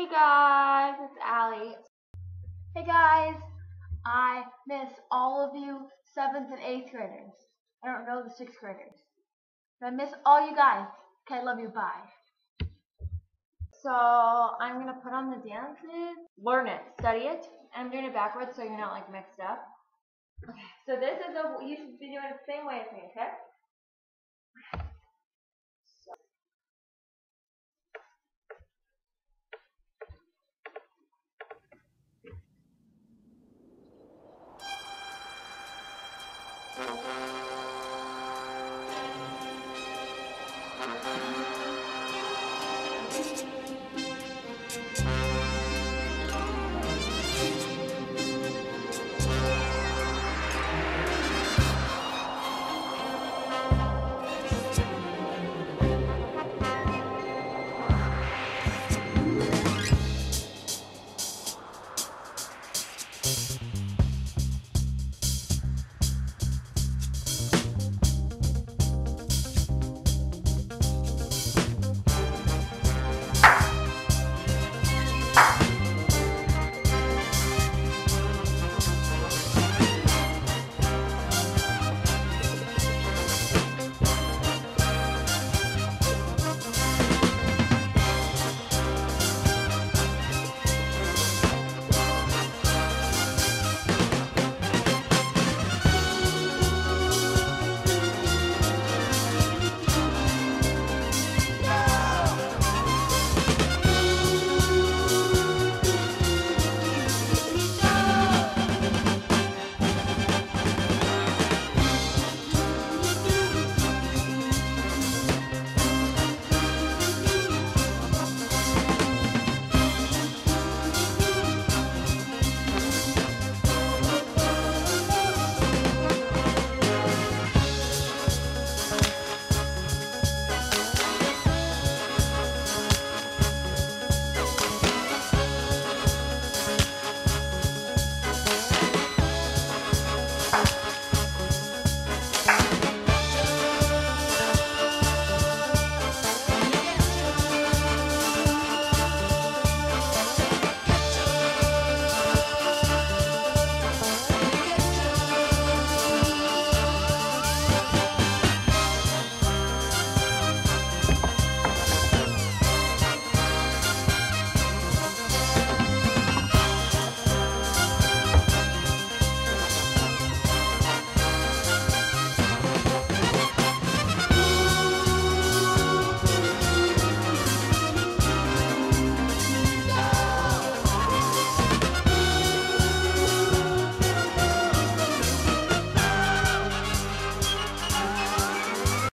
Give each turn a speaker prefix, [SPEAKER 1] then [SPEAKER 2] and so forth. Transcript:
[SPEAKER 1] Hey guys, it's Allie. Hey guys, I miss all of you 7th and 8th graders. I don't know the 6th graders. But I miss all you guys. Okay, I love you, bye. So I'm going to put on the dances, learn it, study it. And I'm doing it backwards so you're not like mixed up. Okay, so this is you should be doing it the same way as me, okay?